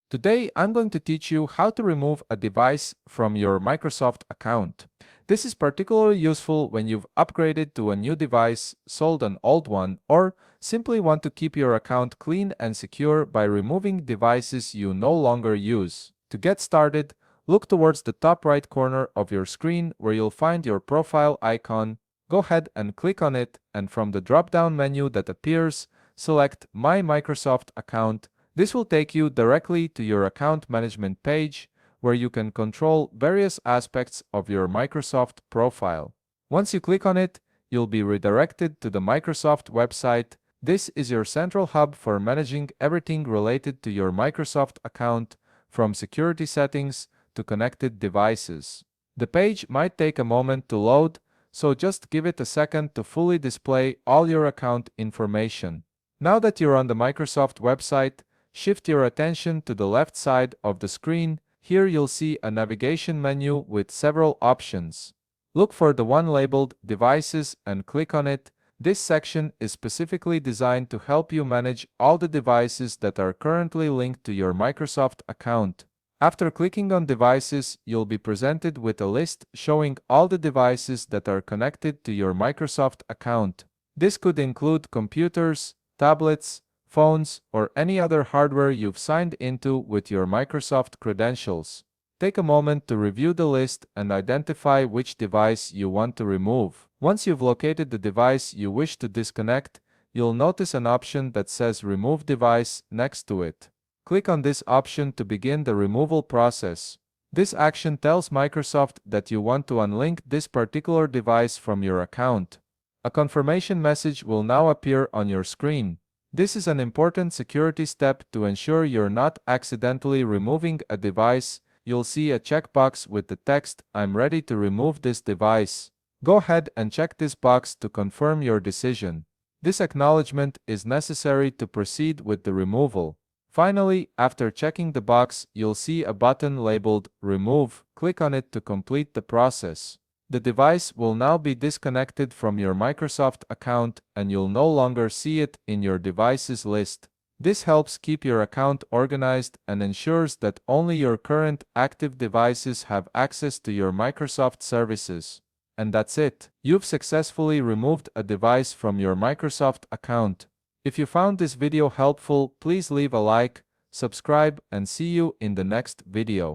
Today, I'm going to teach you how to remove a device from your Microsoft account. This is particularly useful when you've upgraded to a new device, sold an old one, or simply want to keep your account clean and secure by removing devices you no longer use. To get started, look towards the top right corner of your screen where you'll find your profile icon. Go ahead and click on it, and from the drop-down menu that appears, select My Microsoft Account. This will take you directly to your account management page, where you can control various aspects of your Microsoft profile. Once you click on it, you'll be redirected to the Microsoft website. This is your central hub for managing everything related to your Microsoft account, from security settings to connected devices. The page might take a moment to load, so just give it a second to fully display all your account information. Now that you're on the Microsoft website, shift your attention to the left side of the screen. Here you'll see a navigation menu with several options. Look for the one labeled Devices and click on it. This section is specifically designed to help you manage all the devices that are currently linked to your Microsoft account. After clicking on Devices, you'll be presented with a list showing all the devices that are connected to your Microsoft account. This could include computers, tablets, phones, or any other hardware you've signed into with your Microsoft credentials. Take a moment to review the list and identify which device you want to remove. Once you've located the device you wish to disconnect, you'll notice an option that says Remove Device next to it. Click on this option to begin the removal process. This action tells Microsoft that you want to unlink this particular device from your account. A confirmation message will now appear on your screen. This is an important security step to ensure you're not accidentally removing a device. You'll see a checkbox with the text, "I'm ready to remove this device." Go ahead and check this box to confirm your decision. This acknowledgement is necessary to proceed with the removal. Finally, after checking the box, you'll see a button labeled Remove. Click on it to complete the process. The device will now be disconnected from your Microsoft account and you'll no longer see it in your devices list. This helps keep your account organized and ensures that only your current active devices have access to your Microsoft services. And that's it. You've successfully removed a device from your Microsoft account. If you found this video helpful, please leave a like, subscribe, and see you in the next video.